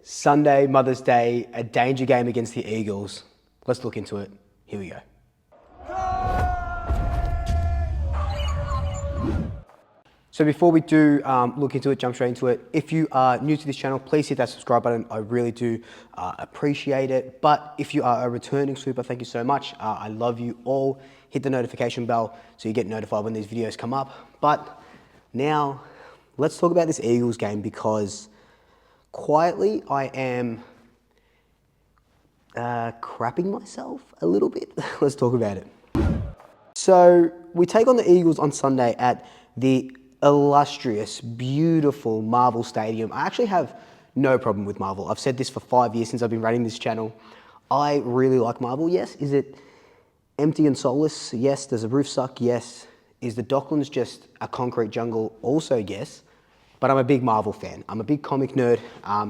Sunday, Mother's Day, a danger game against the Eagles. Let's look into it. Here we go. So before we do look into it, jump straight into it, if you are new to this channel, please hit that subscribe button. I really do appreciate it. But if you are a returning Swooper, thank you so much. I love you all. Hit the notification bell so you get notified when these videos come up. But now, let's talk about this Eagles game because quietly I am crapping myself a little bit. Let's talk about it. So we take on the Eagles on Sunday at the illustrious, beautiful Marvel Stadium. I actually have no problem with Marvel. I've said this for 5 years since I've been running this channel. I really like Marvel, yes. Is it empty and soulless? Yes. Does the roof suck? Yes. Is the Docklands just a concrete jungle? Also yes. But I'm a big Marvel fan. I'm a big comic nerd,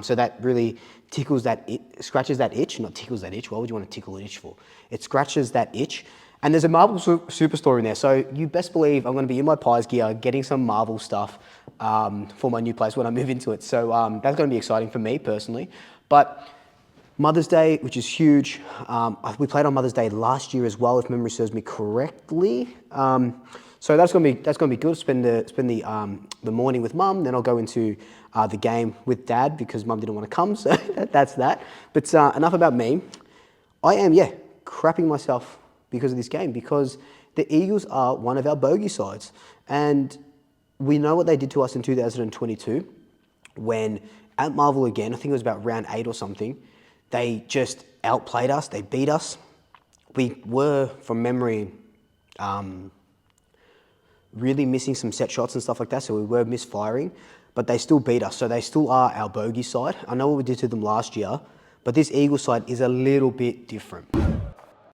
so that really tickles that, scratches that itch. Not tickles that itch, why would you want to tickle an itch for? It scratches that itch. And there's a Marvel superstore in there, so you best believe I'm going to be in my Pies gear, getting some Marvel stuff for my new place when I move into it. So that's going to be exciting for me personally. But Mother's Day, which is huge. We played on Mother's Day last year as well, if memory serves me correctly. So that's going to be good. Spend the morning with Mum, then I'll go into the game with Dad because Mum didn't want to come. So that's that. But enough about me. I am crapping myself because of this game, because the Eagles are one of our bogey sides. And we know what they did to us in 2022 when at Marvel again, I think it was about round 8 or something, they just outplayed us, they beat us. We were, from memory, really missing some set shots and stuff like that, so we were misfiring, but they still beat us, so they still are our bogey side. I know what we did to them last year, but this Eagles side is a little bit different.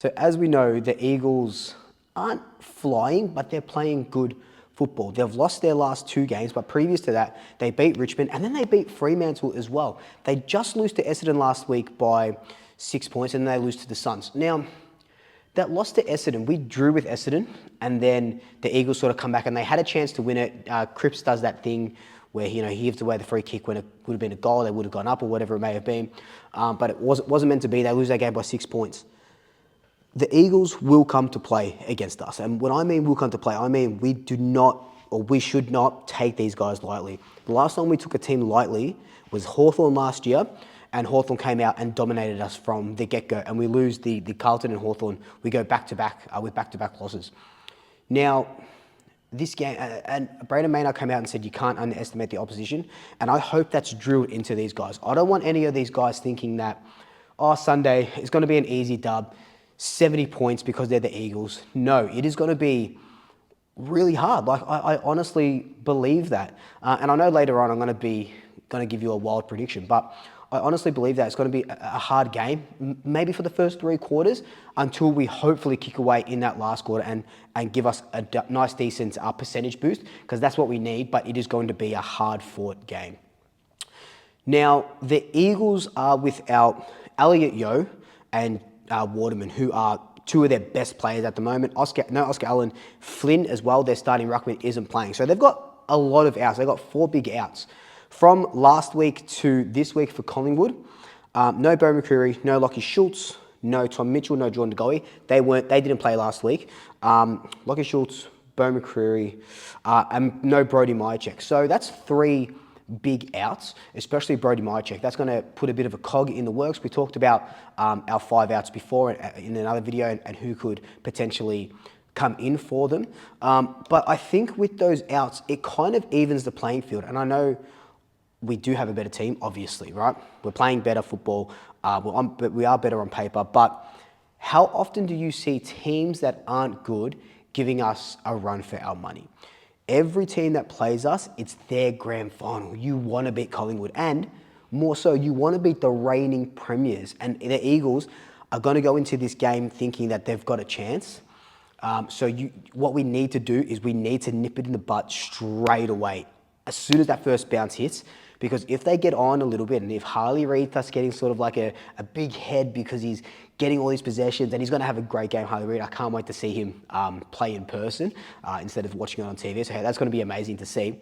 So as we know, the Eagles aren't flying, but they're playing good football. They've lost their last 2 games, but previous to that, they beat Richmond, and then they beat Fremantle as well. They just lost to Essendon last week by 6 points, and then they lose to the Suns. Now, that loss to Essendon, we drew with Essendon, and then the Eagles sort of come back, and they had a chance to win it. Cripps does that thing where he gives away the free kick when it would have been a goal, they would have gone up or whatever it may have been, but it wasn't meant to be. They lose that game by 6 points. The Eagles will come to play against us. And when I mean will come to play, I mean we do not, or we should not take these guys lightly. The last time we took a team lightly was Hawthorn last year, and Hawthorn came out and dominated us from the get-go. And we lose the Carlton and Hawthorn. We go back-to-back with back-to-back losses. Now, this game, and Braden Maynard came out and said you can't underestimate the opposition. And I hope that's drilled into these guys. I don't want any of these guys thinking that, oh, Sunday is going to be an easy dub. 70 points because they're the Eagles. No, it is going to be really hard. Like I honestly believe that. And I know later on I'm going to give you a wild prediction, but I honestly believe that it's going to be a hard game, maybe for the first 3 quarters, until we hopefully kick away in that last quarter and give us a nice, decent percentage boost, because that's what we need, but it is going to be a hard-fought game. Now, the Eagles are without Elliot Yeo and Waterman, who are 2 of their best players at the moment. Oscar Allen, Flynn as well, their starting ruckman, isn't playing. So they've got a lot of outs. They've got 4 big outs. From last week to this week for Collingwood, no Beau McCreary, no Lockie Schultz, no Tom Mitchell, no Jordan DeGoey. They didn't play last week. Lockie Schultz, Beau McCreary, and no Brody Myercheck. So that's 3 big outs, especially Brody Myercheck. That's going to put a bit of a cog in the works. We talked about our 5 outs before in another video and who could potentially come in for them. But I think with those outs, it kind of evens the playing field. And I know we do have a better team, obviously, right? We're playing better football. We are better on paper. But how often do you see teams that aren't good giving us a run for our money? Every team that plays us, it's their grand final. You want to beat Collingwood, and more so, you want to beat the reigning premiers. And the Eagles are going to go into this game thinking that they've got a chance. What we need to do is we need to nip it in the butt straight away, as soon as that first bounce hits. Because if they get on a little bit, and if Harley Reid starts getting sort of like a big head because he's getting all these possessions, and he's going to have a great game, Harley Reid. I can't wait to see him play in person instead of watching it on TV. So hey, that's going to be amazing to see.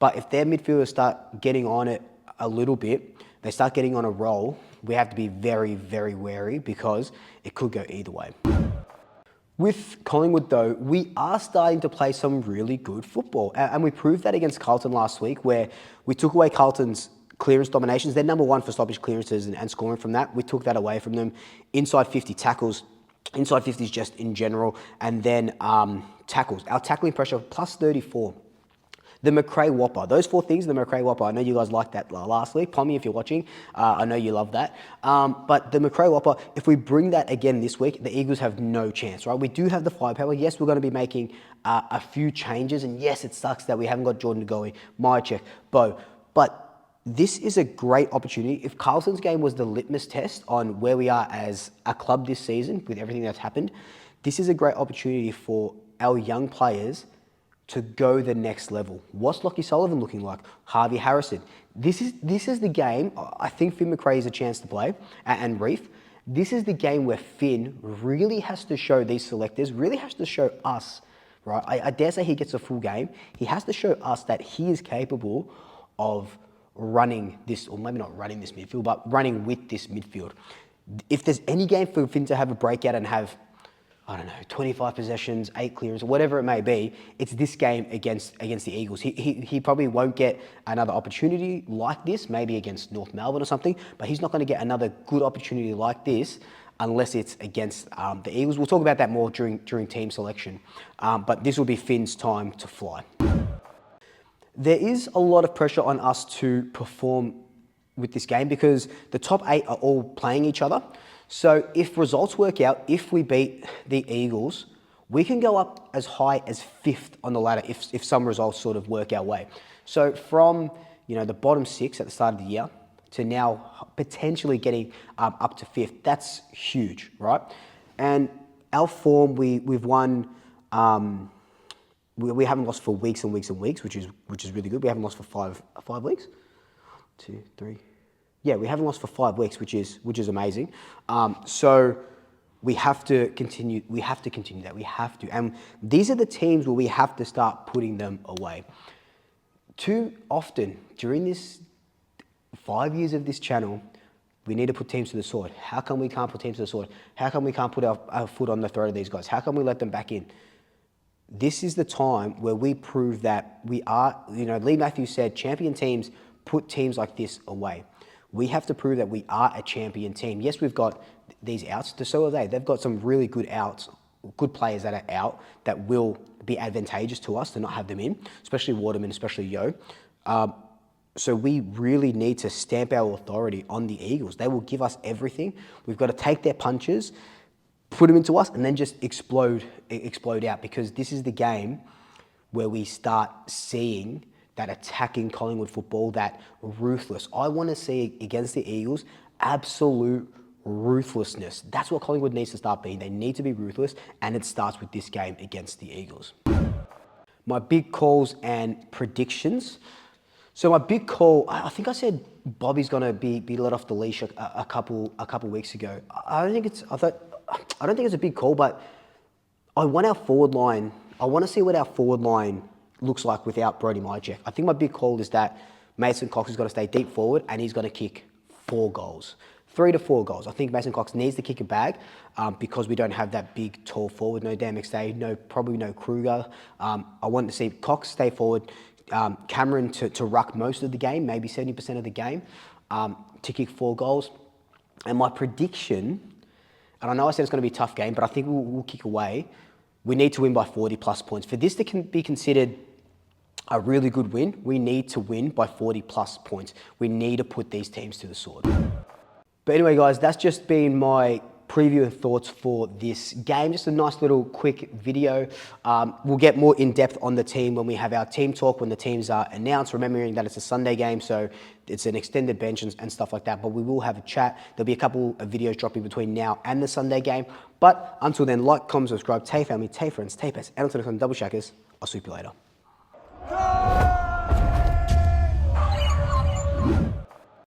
But if their midfielders start getting on it a little bit, they start getting on a roll, we have to be very, very wary because it could go either way. With Collingwood though, we are starting to play some really good football. And we proved that against Carlton last week where we took away Carlton's clearance dominations. They're number one for stoppage clearances and scoring from that. We took that away from them. Inside 50 tackles, inside 50s just in general, and then tackles. Our tackling pressure plus 34. The McRae Whopper, those 4 things, the McRae Whopper, I know you guys liked that last week. Pommy, if you're watching, I know you love that. But the McRae Whopper, if we bring that again this week, the Eagles have no chance, right? We do have the firepower. Yes, we're going to be making a few changes. And yes, it sucks that we haven't got Jordan Ngoe, Myercheck, Bo. But this is a great opportunity. If Carlton's game was the litmus test on where we are as a club this season with everything that's happened, this is a great opportunity for our young players to go the next level. What's Lockie Sullivan looking like? Harvey Harrison. This is the game. I think Finn McRae has a chance to play, and Reef. This is the game where Finn really has to show these selectors, really has to show us, right? I dare say he gets a full game. He has to show us that he is capable of running this, or maybe not running this midfield, but running with this midfield. If there's any game for Finn to have a breakout and have, I don't know, 25 possessions, 8 clearances, whatever it may be, it's this game against the Eagles. He probably won't get another opportunity like this, maybe against North Melbourne or something, but he's not going to get another good opportunity like this unless it's against the Eagles. We'll talk about that more during team selection, but this will be Finn's time to fly. There is a lot of pressure on us to perform with this game because the top 8 are all playing each other. So if results work out, if we beat the Eagles, we can go up as high as 5th on the ladder if some results sort of work our way. So from the bottom 6 at the start of the year to now potentially getting up to 5th, that's huge, right? And our form, we've won. We haven't lost for weeks and weeks and weeks, which is really good. We haven't lost for five weeks. 2, 3. Yeah, we haven't lost for 5 weeks, which is amazing. So we have to continue. We have to continue that. We have to. And these are the teams where we have to start putting them away. Too often during this 5 years of this channel, we need to put teams to the sword. How come we can't put teams to the sword? How come we can't put our foot on the throat of these guys? How come we let them back in? This is the time where we prove that we are, Lee Matthews said, champion teams put teams like this away. We have to prove that we are a champion team. Yes, we've got these outs, so are they. They've got some really good outs, good players that are out that will be advantageous to us to not have them in, especially Waterman, especially Yo. So we really need to stamp our authority on the Eagles. They will give us everything. We've got to take their punches, put them into us, and then just explode out, because this is the game where we start seeing that attacking Collingwood football, that ruthless. I want to see against the Eagles absolute ruthlessness. That's what Collingwood needs to start being. They need to be ruthless, and it starts with this game against the Eagles. My big calls and predictions. So my big call, I think I said Bobby's going to be let off the leash a couple weeks ago. I don't think it's a big call, but I want our forward line. I want to see what our forward line looks like without Brodie Myercheck. I think my big call is that Mason Cox is going to stay deep forward and he's going to kick 4 goals. 3 to 4 goals. I think Mason Cox needs to kick a bag because we don't have that big, tall forward. No Dan McStay, probably no Kruger. I want to see Cox stay forward, Cameron to ruck most of the game, maybe 70% of the game, to kick 4 goals. And my prediction, and I know I said it's going to be a tough game, but I think we'll kick away. We need to win by 40 plus points. For this to be considered a really good win, we need to win by 40 plus points. We need to put these teams to the sword. But anyway, guys, that's just been my preview and thoughts for this game. Just a nice little quick video. We'll get more in depth on the team when we have our team talk, when the teams are announced, remembering that it's a Sunday game, so it's an extended bench and stuff like that. But we will have a chat. There'll be a couple of videos dropping between now and the Sunday game. But until then, like, comment, subscribe, Tay family, Tay friends, Tay pets, and until next time, double shackers. I'll swoop you later.